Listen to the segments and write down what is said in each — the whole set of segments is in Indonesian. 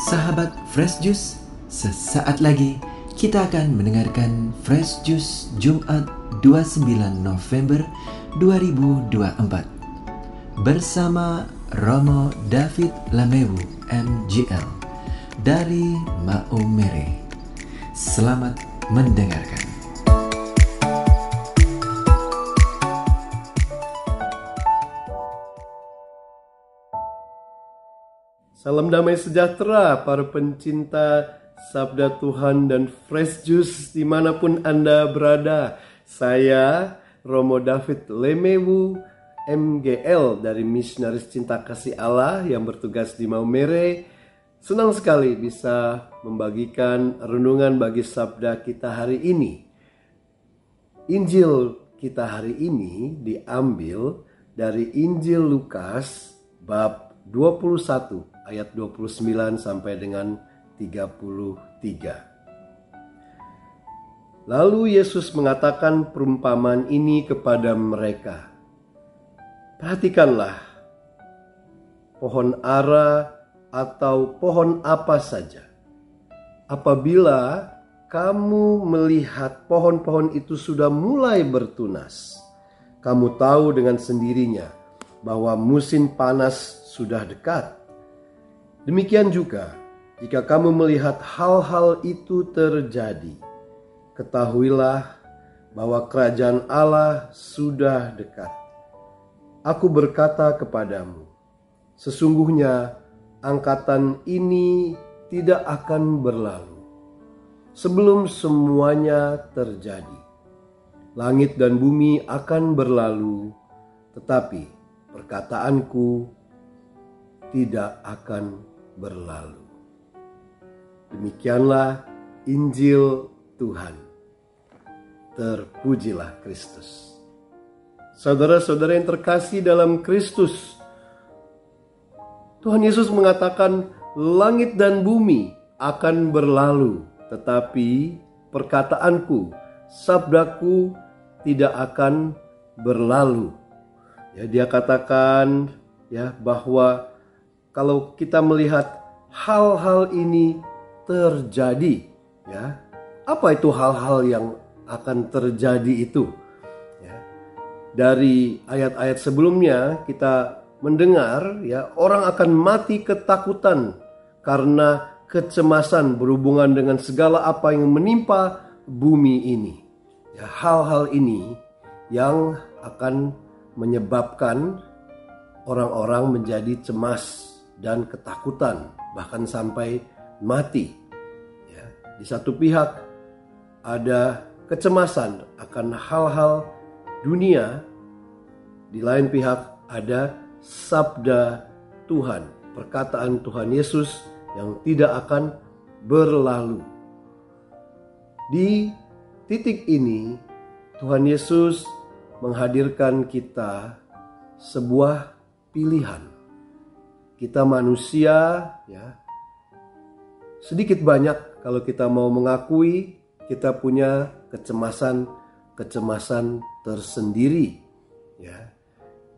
Sahabat Fresh Juice, sesaat lagi kita akan mendengarkan Fresh Juice Jumat 29 November 2024 bersama Romo David Lamewu MGL dari Maumere. Selamat mendengarkan. Salam damai sejahtera para pencinta Sabda Tuhan dan Fresh Juice dimanapun Anda berada. Saya Romo David Lamewu MGL dari Misionaris Cinta Kasih Allah yang bertugas di Maumere. Senang sekali bisa membagikan renungan bagi Sabda kita hari ini. Injil kita hari ini diambil dari Injil Lukas bab 21 ayat 29 sampai dengan 33. Lalu Yesus mengatakan perumpamaan ini kepada mereka. Perhatikanlah pohon ara atau pohon apa saja. Apabila kamu melihat pohon-pohon itu sudah mulai bertunas, kamu tahu dengan sendirinya bahwa musim panas sudah dekat. Demikian juga, jika kamu melihat hal-hal itu terjadi, ketahuilah bahwa kerajaan Allah sudah dekat. Aku berkata kepadamu, sesungguhnya angkatan ini tidak akan berlalu sebelum semuanya terjadi. Langit dan bumi akan berlalu, tetapi perkataanku tidak akan berlalu. Demikianlah Injil Tuhan. Terpujilah Kristus. Saudara-saudara yang terkasih dalam Kristus, Tuhan Yesus mengatakan langit dan bumi akan berlalu, tetapi perkataanku, sabdaku tidak akan berlalu. Ya, dia katakan bahwa kalau kita melihat hal-hal ini terjadi, apa itu hal-hal yang akan terjadi itu? Dari ayat-ayat sebelumnya kita mendengar orang akan mati ketakutan karena kecemasan berhubungan dengan segala apa yang menimpa bumi ini. Hal-hal ini yang akan menyebabkan orang-orang menjadi cemas dan ketakutan, bahkan sampai mati. Di satu pihak ada kecemasan akan hal-hal dunia, di lain pihak ada sabda Tuhan, perkataan Tuhan Yesus yang tidak akan berlalu. Di titik ini Tuhan Yesus menghadirkan kita sebuah pilihan. Kita manusia, sedikit banyak kalau kita mau mengakui kita punya kecemasan tersendiri,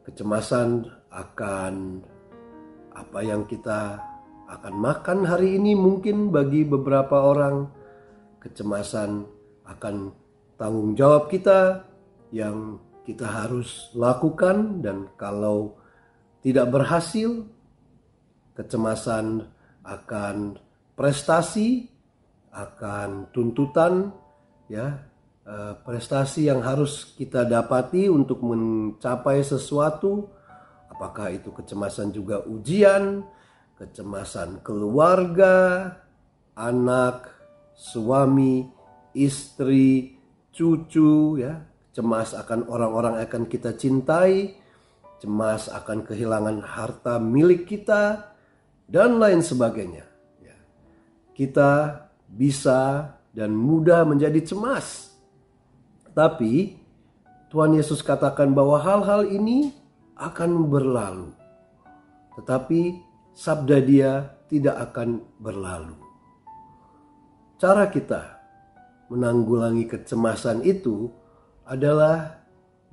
kecemasan akan apa yang kita akan makan hari ini, mungkin bagi beberapa orang kecemasan akan tanggung jawab kita yang kita harus lakukan, dan kalau tidak berhasil, kecemasan akan prestasi, akan tuntutan, prestasi yang harus kita dapati untuk mencapai sesuatu. Apakah itu kecemasan juga ujian, kecemasan keluarga, anak, suami, istri, cucu, cemas akan orang-orang yang akan kita cintai, cemas akan kehilangan harta milik kita, dan lain sebagainya. Kita bisa dan mudah menjadi cemas. Tapi Tuhan Yesus katakan bahwa hal-hal ini akan berlalu, tetapi sabda Dia tidak akan berlalu. Cara kita menanggulangi kecemasan itu adalah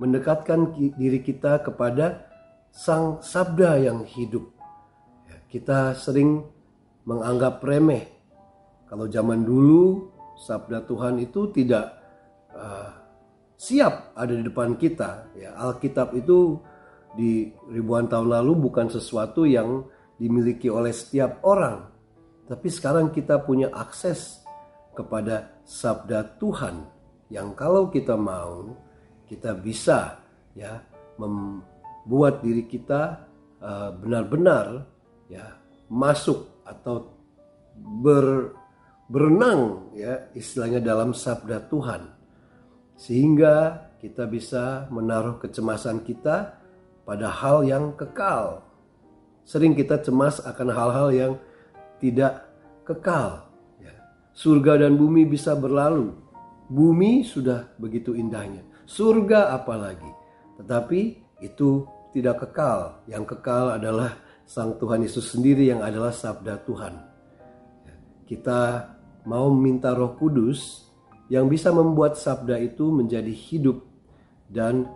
mendekatkan diri kita kepada Sang Sabda yang hidup. Kita sering menganggap remeh. Kalau zaman dulu sabda Tuhan itu tidak siap ada di depan kita. Ya, Alkitab itu di ribuan tahun lalu bukan sesuatu yang dimiliki oleh setiap orang. Tapi sekarang kita punya akses kepada sabda Tuhan yang kalau kita mau, kita bisa ya membuat diri kita benar-benar ya masuk atau berenang ya istilahnya dalam sabda Tuhan, sehingga kita bisa menaruh kecemasan kita pada hal yang kekal. Sering kita cemas akan hal-hal yang tidak kekal ya. Surga dan bumi bisa berlalu. Bumi sudah begitu indahnya, surga apalagi. Tetapi itu tidak kekal. Yang kekal adalah Sang Tuhan Yesus sendiri yang adalah sabda Tuhan. Kita mau minta Roh Kudus yang bisa membuat sabda itu menjadi hidup, dan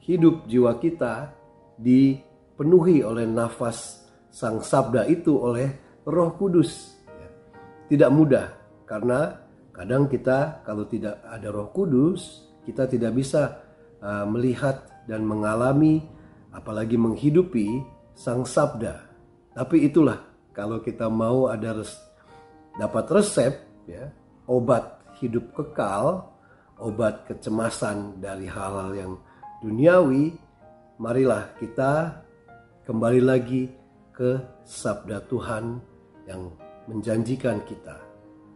hidup jiwa kita dipenuhi oleh nafas Sang Sabda itu oleh Roh Kudus. Tidak mudah, karena kadang kita kalau tidak ada Roh Kudus, kita tidak bisa melihat dan mengalami, apalagi menghidupi Sang Sabda. Tapi itulah, kalau kita mau dapat resep ya, obat hidup kekal, obat kecemasan dari hal-hal yang duniawi, marilah kita kembali lagi ke sabda Tuhan yang menjanjikan kita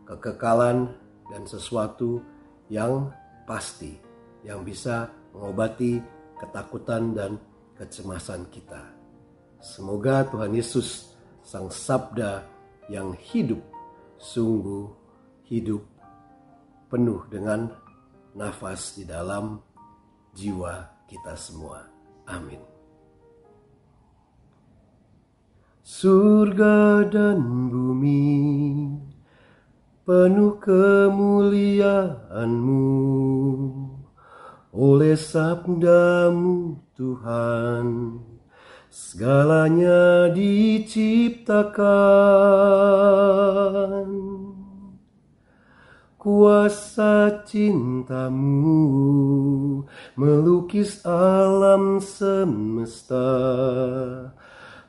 kekekalan dan sesuatu yang pasti, yang bisa mengobati ketakutan dan kecemasan kita. Semoga Tuhan Yesus, Sang Sabda yang hidup, sungguh hidup penuh dengan nafas di dalam jiwa kita semua. Amin. Surga dan bumi penuh kemuliaan-Mu, oleh sabda-Mu Tuhan segalanya diciptakan. Kuasa cinta-Mu melukis alam semesta,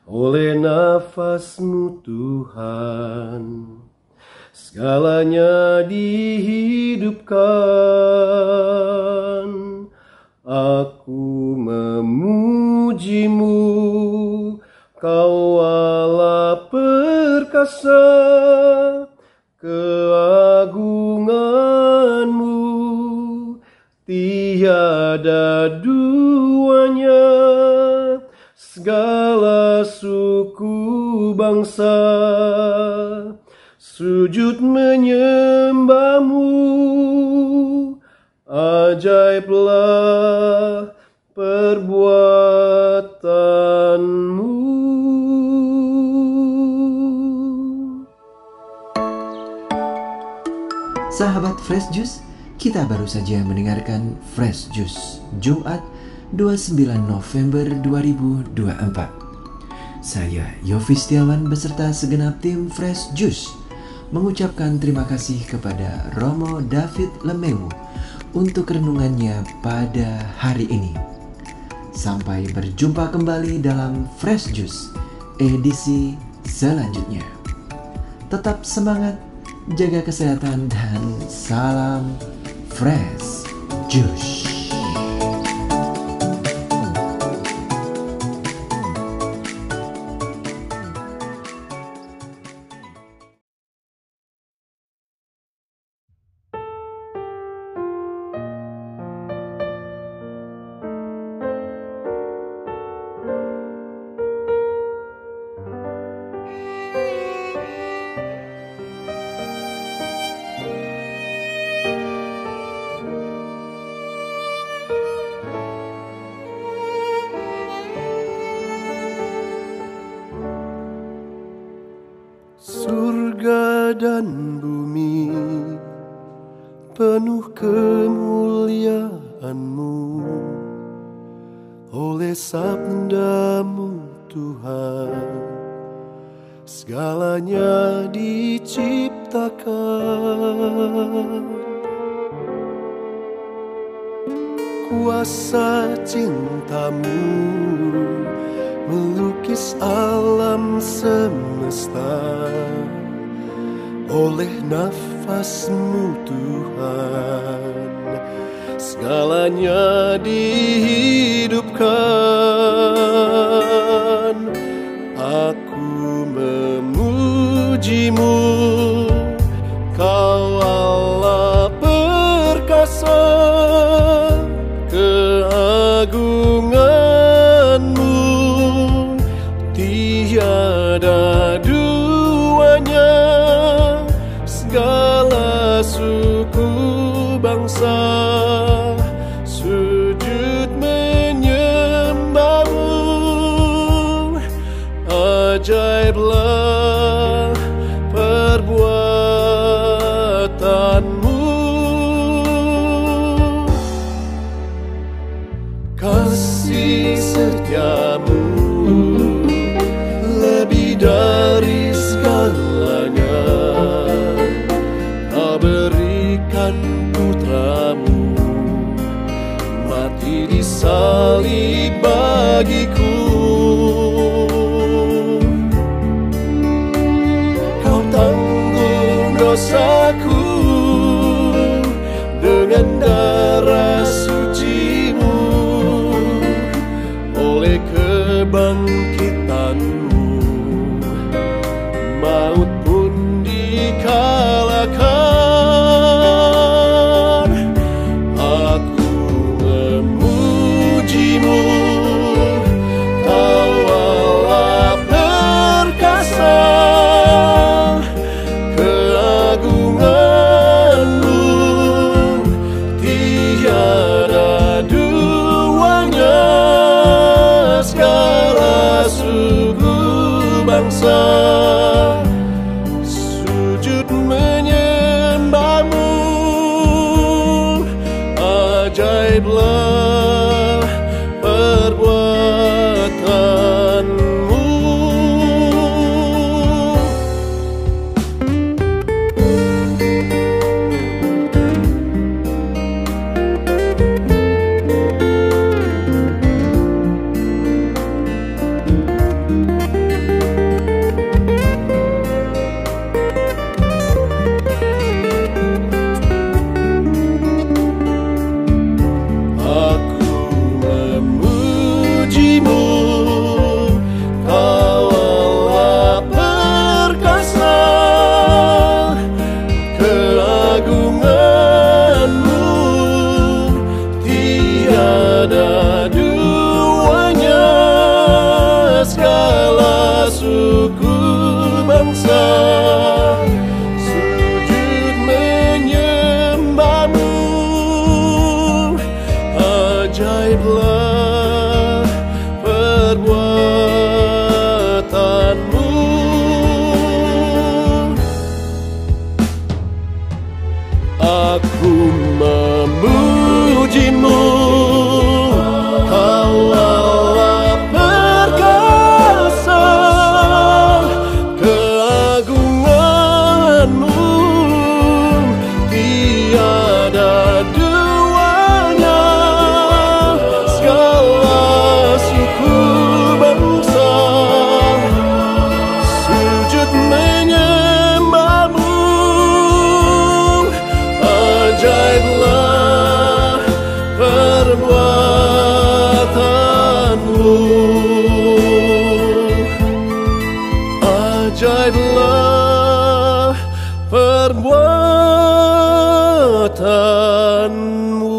oleh nafas-Mu Tuhan segalanya dihidupkan. Aku memuji-Mu, Kau Allah perkasa, keagungan-Mu tiada duanya. Segala suku bangsa sujud menyembah-Mu. Ajaiblah perbuatan-Mu. Sahabat Fresh Juice, kita baru saja mendengarkan Fresh Juice Jumat 29 November 2024. Saya Yofi Setiawan beserta segenap tim Fresh Juice mengucapkan terima kasih kepada Romo David Lemewu untuk renungannya pada hari ini. Sampai berjumpa kembali dalam Fresh Juice edisi selanjutnya. Tetap semangat, jaga kesehatan, dan salam Fresh Juice. Surga dan bumi penuh kemuliaan-Mu, oleh sabda-Mu Tuhan segalanya diciptakan. Kuasa cintamu melukis alam semesta. Oleh nafasmu Tuhan, segalanya dihidupkan. Aku memujimu, Kau Allah perkasa. Keagunganmu tiada duanya. Segala suku bangsa sujud menyembahmu. Ajaiblah perbuatanmu. Kasih setiamu lebih dari segalanya. Kau berikan putramu mati di salib bagiku. Kau tanggung dosaku dengan darah sucimu. Oleh kebangkitanmu maut pun dikalahkan. Aku memujimu, Kau Allah perkasa. Keagunganmu tiada duanya. Segala suku bangsa sujud menyembahmu. Ajaiblah perbuatanmu. Sujud menyembahmu. Ajaiblah perbuatanmu. Aku memujimu, Kau Allah perkasa. Keagunganmu tiada duanya. Segala suku bangsa sujud menyembahmu. Ajaiblah perbuatanmu. Ajaiblah perbuatanmu.